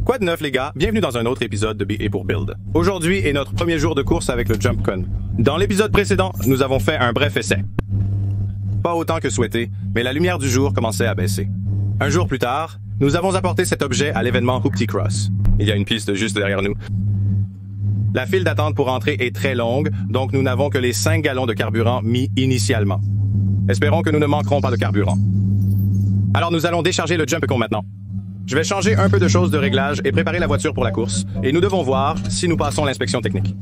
Quoi de neuf les gars? Bienvenue dans un autre épisode de BA pour Build. Aujourd'hui est notre premier jour de course avec le JumpCon. Dans l'épisode précédent, nous avons fait un bref essai. Pas autant que souhaité, mais la lumière du jour commençait à baisser. Un jour plus tard, nous avons apporté cet objet à l'événement Hoopty Cross. Il y a une piste juste derrière nous. La file d'attente pour entrer est très longue, donc nous n'avons que les 5 gallons de carburant mis initialement. Espérons que nous ne manquerons pas de carburant. Alors nous allons décharger le JumpCon maintenant. Je vais changer un peu de choses de réglage et préparer la voiture pour la course. Et nous devons voir si nous passons l'inspection technique.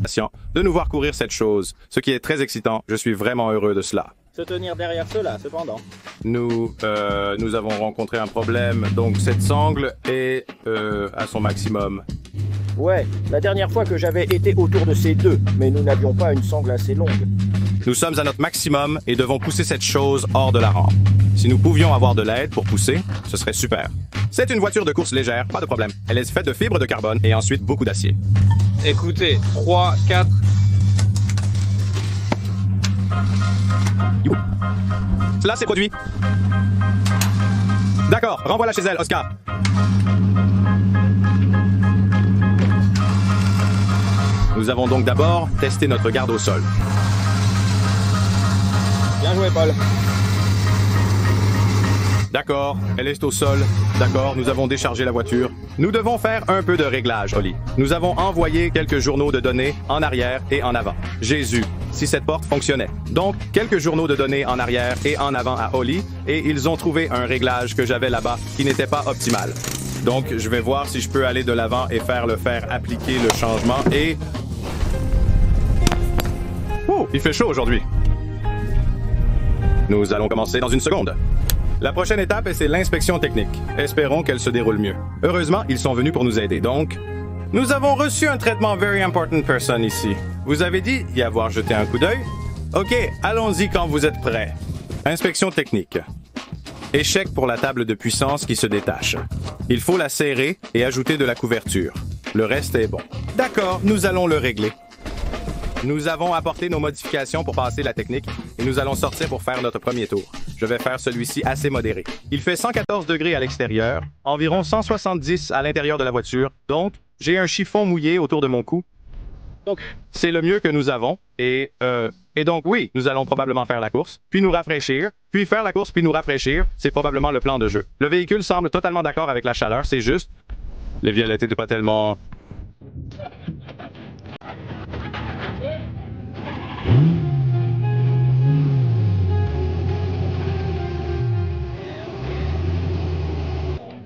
De nous voir courir cette chose, ce qui est très excitant. Je suis vraiment heureux de cela. Se tenir derrière cela, cependant. Nous avons rencontré un problème, donc cette sangle est à son maximum. Ouais, la dernière fois que j'avais été autour de ces deux, mais nous n'avions pas une sangle assez longue. Nous sommes à notre maximum et devons pousser cette chose hors de la rampe. Si nous pouvions avoir de l'aide pour pousser, ce serait super. C'est une voiture de course légère, pas de problème. Elle est faite de fibres de carbone et ensuite beaucoup d'acier. Écoutez, 3, 4... Cela s'est produit. D'accord, renvoie-la chez elle, Oscar. Nous avons donc d'abord testé notre garde au sol. Bien joué, Paul. D'accord, elle est au sol. D'accord, nous avons déchargé la voiture. Nous devons faire un peu de réglage, Oli. Nous avons envoyé quelques journaux de données en arrière et en avant. Jésus, si cette porte fonctionnait. Donc, quelques journaux de données en arrière et en avant à Oli, et ils ont trouvé un réglage que j'avais là-bas qui n'était pas optimal. Donc, je vais voir si je peux aller de l'avant et faire appliquer le changement et... Oh, il fait chaud aujourd'hui. Nous allons commencer dans une seconde. La prochaine étape, c'est l'inspection technique. Espérons qu'elle se déroule mieux. Heureusement, ils sont venus pour nous aider, donc... Nous avons reçu un traitement Very Important Person ici. Vous avez dit y avoir jeté un coup d'œil? OK, allons-y quand vous êtes prêts. Inspection technique. Échec pour la table de puissance qui se détache. Il faut la serrer et ajouter de la couverture. Le reste est bon. D'accord, nous allons le régler. Nous avons apporté nos modifications pour passer la technique et nous allons sortir pour faire notre premier tour. Je vais faire celui-ci assez modéré. Il fait 114 degrés à l'extérieur, environ 170 à l'intérieur de la voiture, donc j'ai un chiffon mouillé autour de mon cou. Donc, c'est le mieux que nous avons et donc oui, nous allons probablement faire la course, puis nous rafraîchir, puis faire la course, puis nous rafraîchir. C'est probablement le plan de jeu. Le véhicule semble totalement d'accord avec la chaleur, c'est juste... Les violettes n'étaient pas tellement...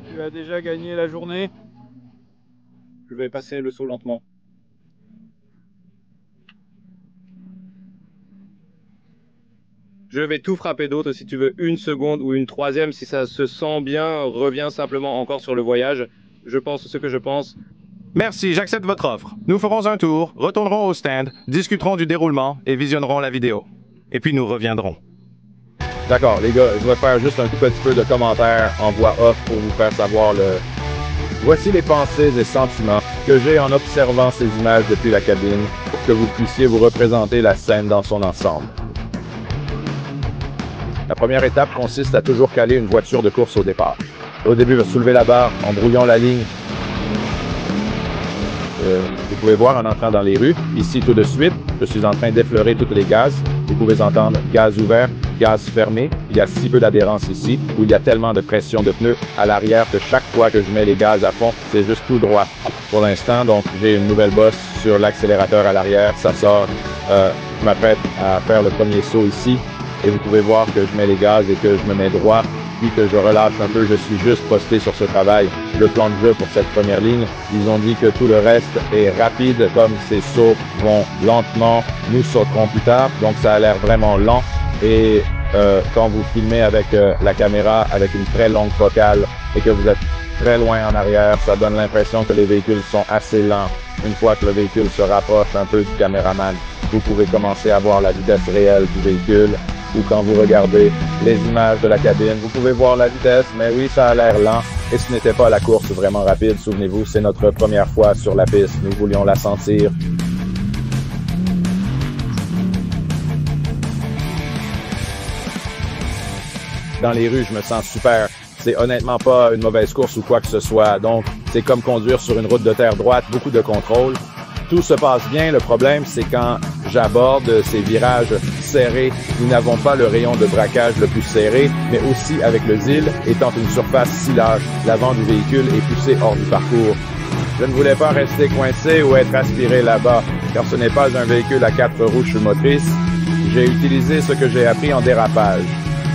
Tu as déjà gagné la journée. Je vais passer le saut lentement. Je vais tout frapper d'autre si tu veux une seconde ou une troisième. Si ça se sent bien, reviens simplement encore sur le voyage. Je pense ce que je pense. Merci, j'accepte votre offre. Nous ferons un tour, retournerons au stand, discuterons du déroulement et visionnerons la vidéo. Et puis nous reviendrons. D'accord, les gars, je vais faire juste un tout petit peu de commentaires en voix off pour vous faire savoir Voici les pensées et sentiments que j'ai en observant ces images depuis la cabine pour que vous puissiez vous représenter la scène dans son ensemble. La première étape consiste à toujours caler une voiture de course au départ. Au début, soulever la barre en brouillant la ligne. Vous pouvez voir en entrant dans les rues, ici tout de suite, je suis en train d'effleurer toutes les gaz. Vous pouvez entendre gaz ouvert, gaz fermé. Il y a si peu d'adhérence ici, où il y a tellement de pression de pneus à l'arrière que chaque fois que je mets les gaz à fond, c'est juste tout droit. Pour l'instant, donc, j'ai une nouvelle bosse sur l'accélérateur à l'arrière. Ça sort. Je m'apprête à faire le premier saut ici. Et vous pouvez voir que je mets les gaz et que je me mets droit. Puis que je relâche un peu, je suis juste posté sur ce travail. Le plan de jeu pour cette première ligne, ils ont dit que tout le reste est rapide, comme ces sauts vont lentement, nous sauterons plus tard, donc ça a l'air vraiment lent. Et quand vous filmez avec la caméra, avec une très longue focale, et que vous êtes très loin en arrière, ça donne l'impression que les véhicules sont assez lents. Une fois que le véhicule se rapproche un peu du caméraman, vous pouvez commencer à voir la vitesse réelle du véhicule. Ou quand vous regardez les images de la cabine, vous pouvez voir la vitesse, mais oui, ça a l'air lent. Et ce n'était pas la course vraiment rapide, souvenez-vous, c'est notre première fois sur la piste, nous voulions la sentir. Dans les rues, je me sens super. C'est honnêtement pas une mauvaise course ou quoi que ce soit, donc C'est comme conduire sur une route de terre droite, beaucoup de contrôle. Tout se passe bien, le problème c'est quand j'aborde ces virages serrés, nous n'avons pas le rayon de braquage le plus serré, mais aussi avec le ZIL étant une surface si large, l'avant du véhicule est poussé hors du parcours. Je ne voulais pas rester coincé ou être aspiré là-bas, car ce n'est pas un véhicule à 4 roues motrices. J'ai utilisé ce que j'ai appris en dérapage.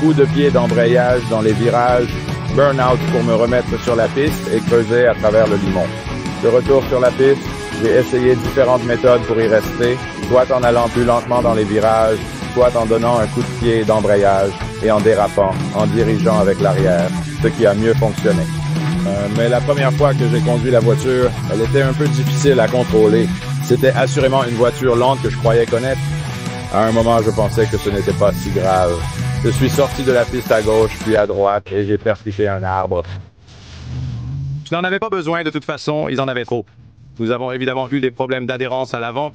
Coup de pied d'embrayage dans les virages, burn-out pour me remettre sur la piste et creuser à travers le limon. De retour sur la piste, j'ai essayé différentes méthodes pour y rester, soit en allant plus lentement dans les virages, soit en donnant un coup de pied d'embrayage et en dérapant, en dirigeant avec l'arrière, ce qui a mieux fonctionné. Mais la première fois que j'ai conduit la voiture, elle était un peu difficile à contrôler. C'était assurément une voiture lente que je croyais connaître. À un moment, je pensais que ce n'était pas si grave. Je suis sorti de la piste à gauche, puis à droite, et j'ai percuté un arbre. Je n'en avais pas besoin de toute façon, ils en avaient trop. Nous avons évidemment eu des problèmes d'adhérence à l'avant.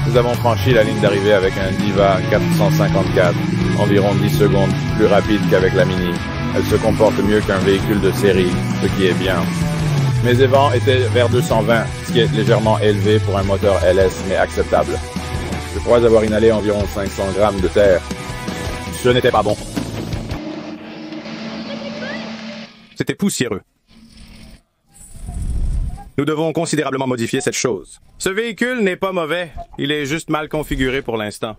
Nous avons franchi la ligne d'arrivée avec un Diva 454, environ 10 secondes plus rapide qu'avec la Mini. Elle se comporte mieux qu'un véhicule de série, ce qui est bien. Mes évents étaient vers 220, ce qui est légèrement élevé pour un moteur LS, mais acceptable. Je crois avoir inhalé environ 500 grammes de terre. Ce n'était pas bon. C'était poussiéreux. Nous devons considérablement modifier cette chose. Ce véhicule n'est pas mauvais, il est juste mal configuré pour l'instant.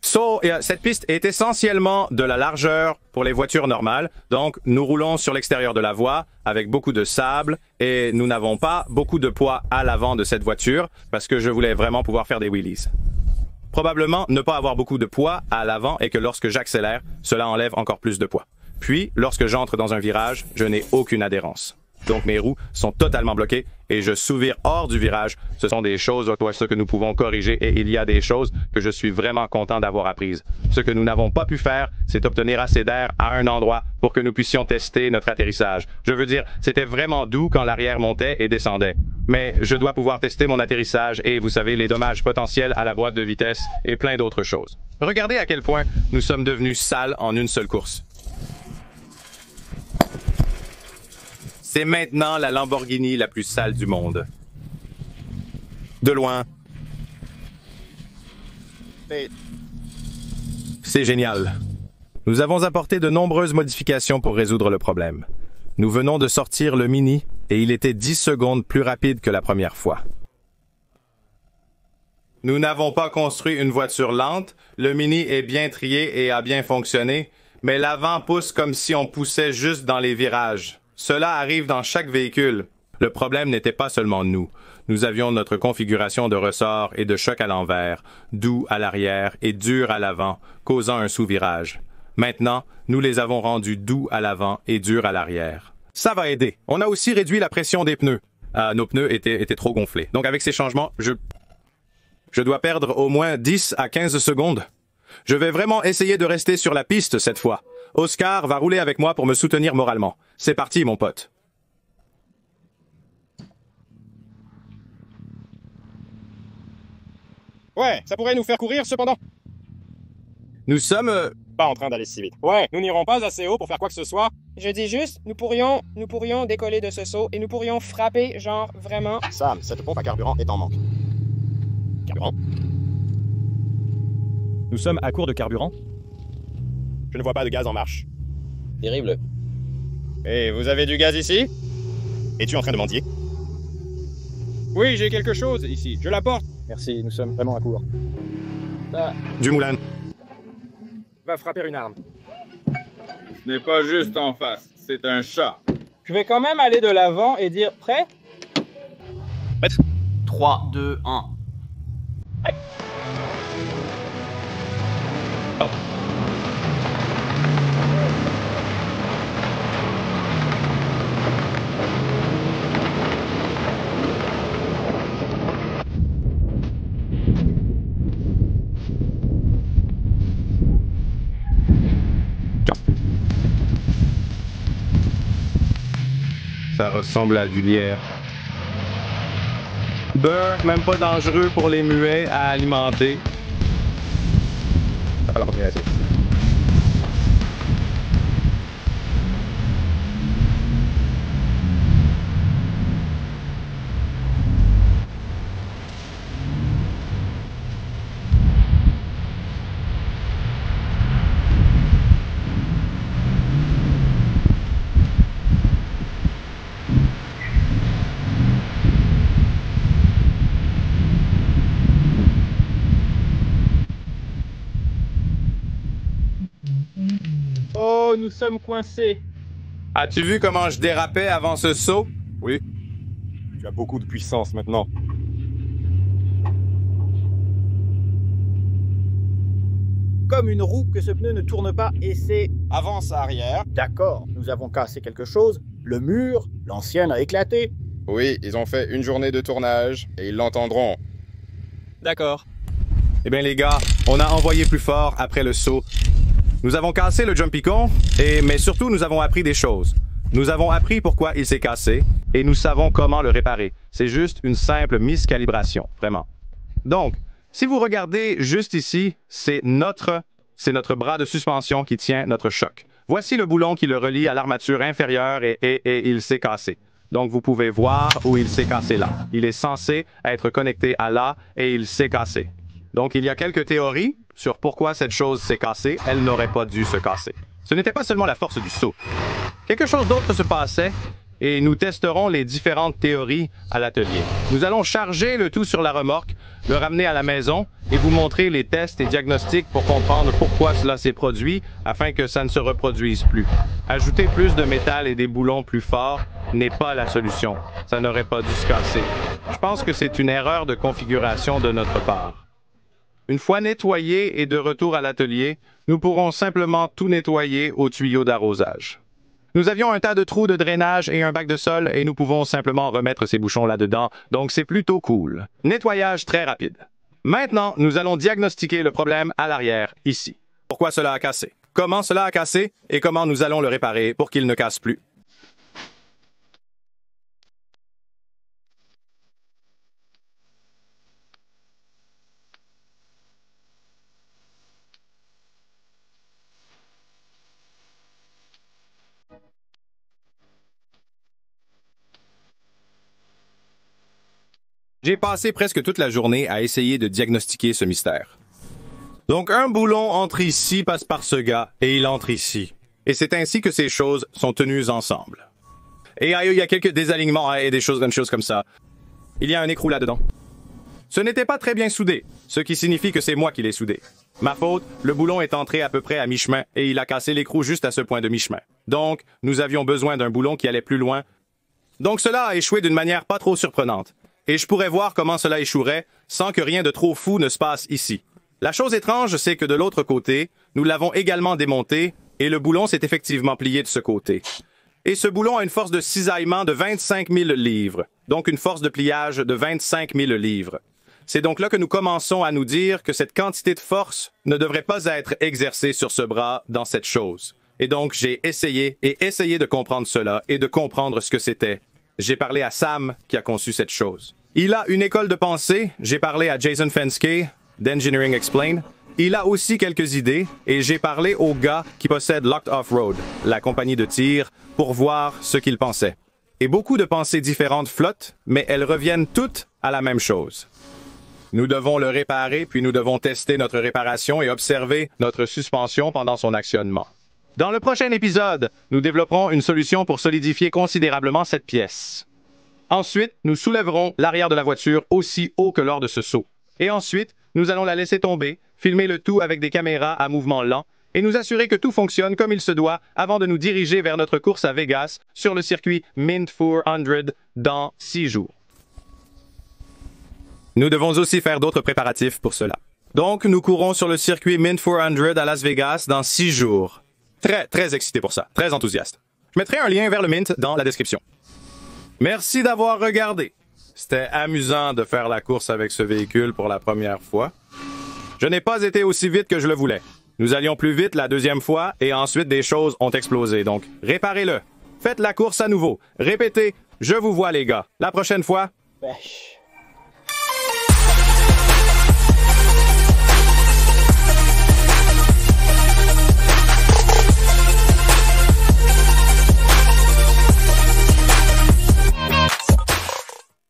Cette piste est essentiellement de la largeur pour les voitures normales, donc nous roulons sur l'extérieur de la voie avec beaucoup de sable et nous n'avons pas beaucoup de poids à l'avant de cette voiture parce que je voulais vraiment pouvoir faire des wheelies. Probablement ne pas avoir beaucoup de poids à l'avant et que lorsque j'accélère, cela enlève encore plus de poids. Puis, lorsque j'entre dans un virage, je n'ai aucune adhérence. Donc mes roues sont totalement bloquées et je sous-vire hors du virage. Ce sont des choses ce que nous pouvons corriger et il y a des choses que je suis vraiment content d'avoir apprises. Ce que nous n'avons pas pu faire, c'est obtenir assez d'air à un endroit pour que nous puissions tester notre atterrissage. Je veux dire, c'était vraiment doux quand l'arrière montait et descendait. Mais je dois pouvoir tester mon atterrissage et, vous savez, les dommages potentiels à la boîte de vitesse et plein d'autres choses. Regardez à quel point nous sommes devenus sales en une seule course. C'est maintenant la Lamborghini la plus sale du monde. De loin. C'est génial. Nous avons apporté de nombreuses modifications pour résoudre le problème. Nous venons de sortir le Mini et il était 10 secondes plus rapide que la première fois. Nous n'avons pas construit une voiture lente. Le Mini est bien trié et a bien fonctionné, mais l'avant pousse comme si on poussait juste dans les virages. Cela arrive dans chaque véhicule. Le problème n'était pas seulement nous. Nous avions notre configuration de ressort et de choc à l'envers, doux à l'arrière et dur à l'avant, causant un sous-virage. Maintenant, nous les avons rendus doux à l'avant et durs à l'arrière. Ça va aider. On a aussi réduit la pression des pneus. Nos pneus étaient trop gonflés. Donc avec ces changements, je dois perdre au moins 10 à 15 secondes. Je vais vraiment essayer de rester sur la piste cette fois. Oscar va rouler avec moi pour me soutenir moralement. C'est parti, mon pote. Ouais, ça pourrait nous faire courir cependant. Nous sommes... Pas en train d'aller si vite. Ouais, nous n'irons pas assez haut pour faire quoi que ce soit. Je dis juste, nous pourrions décoller de ce saut et nous pourrions frapper, genre, vraiment. Sam, cette pompe à carburant est en manque. Carburant? Nous sommes à court de carburant. Je ne vois pas de gaz en marche. Terrible. Et vous avez du gaz ici? Es-tu en train de mendier? Oui, j'ai quelque chose ici. Je l'apporte. Merci, nous sommes vraiment à court. Du moulin. Va frapper une arme. Ce n'est pas juste en face, c'est un chat. Je vais quand même aller de l'avant et dire prêt? 3, 2, 1. Ça ressemble à du lierre. Beurre, même pas dangereux pour les muets à alimenter. Alors, bien sûr. Oh, nous sommes coincés. As-tu vu comment je dérapais avant ce saut? Oui. Tu as beaucoup de puissance maintenant. Comme une roue que ce pneu ne tourne pas et c'est... Avance arrière. D'accord, nous avons cassé quelque chose. Le mur, l'ancienne a éclaté. Oui, ils ont fait une journée de tournage et ils l'entendront. D'accord. Eh bien les gars, on a envoyé plus fort après le saut. Nous avons cassé le Jumpicon, mais surtout nous avons appris des choses. Nous avons appris pourquoi il s'est cassé et nous savons comment le réparer. C'est juste une simple miscalibration, vraiment. Donc, si vous regardez juste ici, c'est notre bras de suspension qui tient notre choc. Voici le boulon qui le relie à l'armature inférieure et il s'est cassé. Donc, vous pouvez voir où il s'est cassé là. Il est censé être connecté à là et il s'est cassé. Donc, il y a quelques théories sur pourquoi cette chose s'est cassée. Elle n'aurait pas dû se casser. Ce n'était pas seulement la force du saut. Quelque chose d'autre se passait et nous testerons les différentes théories à l'atelier. Nous allons charger le tout sur la remorque, le ramener à la maison et vous montrer les tests et diagnostics pour comprendre pourquoi cela s'est produit afin que ça ne se reproduise plus. Ajouter plus de métal et des boulons plus forts n'est pas la solution. Ça n'aurait pas dû se casser. Je pense que c'est une erreur de configuration de notre part. Une fois nettoyé et de retour à l'atelier, nous pourrons simplement tout nettoyer au tuyau d'arrosage. Nous avions un tas de trous de drainage et un bac de sol et nous pouvons simplement remettre ces bouchons là-dedans, donc c'est plutôt cool. Nettoyage très rapide. Maintenant, nous allons diagnostiquer le problème à l'arrière, ici. Pourquoi cela a cassé? Comment cela a cassé et comment nous allons le réparer pour qu'il ne casse plus? J'ai passé presque toute la journée à essayer de diagnostiquer ce mystère. Donc un boulon entre ici, passe par ce gars, et il entre ici. Et c'est ainsi que ces choses sont tenues ensemble. Et il y a quelques désalignements et des choses comme ça. Il y a un écrou là-dedans. Ce n'était pas très bien soudé, ce qui signifie que c'est moi qui l'ai soudé. Ma faute, le boulon est entré à peu près à mi-chemin et il a cassé l'écrou juste à ce point de mi-chemin. Donc, nous avions besoin d'un boulon qui allait plus loin. Donc cela a échoué d'une manière pas trop surprenante. Et je pourrais voir comment cela échouerait sans que rien de trop fou ne se passe ici. La chose étrange, c'est que de l'autre côté, nous l'avons également démonté et le boulon s'est effectivement plié de ce côté. Et ce boulon a une force de cisaillement de 25 000 livres, donc une force de pliage de 25 000 livres. C'est donc là que nous commençons à nous dire que cette quantité de force ne devrait pas être exercée sur ce bras dans cette chose. Et donc j'ai essayé de comprendre cela et de comprendre ce que c'était. J'ai parlé à Sam qui a conçu cette chose. Il a une école de pensée, j'ai parlé à Jason Fenske, d'Engineering Explained. Il a aussi quelques idées, et j'ai parlé au gars qui possède Locked Off-Road, la compagnie de tir, pour voir ce qu'il pensait. Et beaucoup de pensées différentes flottent, mais elles reviennent toutes à la même chose. Nous devons le réparer, puis nous devons tester notre réparation et observer notre suspension pendant son actionnement. Dans le prochain épisode, nous développerons une solution pour solidifier considérablement cette pièce. Ensuite, nous soulèverons l'arrière de la voiture aussi haut que lors de ce saut. Et ensuite, nous allons la laisser tomber, filmer le tout avec des caméras à mouvement lent et nous assurer que tout fonctionne comme il se doit avant de nous diriger vers notre course à Vegas sur le circuit Mint 400 dans 6 jours. Nous devons aussi faire d'autres préparatifs pour cela. Donc, nous courons sur le circuit Mint 400 à Las Vegas dans 6 jours. Très excité pour ça, très enthousiaste. Je mettrai un lien vers le Mint dans la description. Merci d'avoir regardé. C'était amusant de faire la course avec ce véhicule pour la première fois. Je n'ai pas été aussi vite que je le voulais. Nous allions plus vite la deuxième fois et ensuite des choses ont explosé, donc réparez-le. Faites la course à nouveau. Répétez, je vous vois les gars. La prochaine fois, Wesh.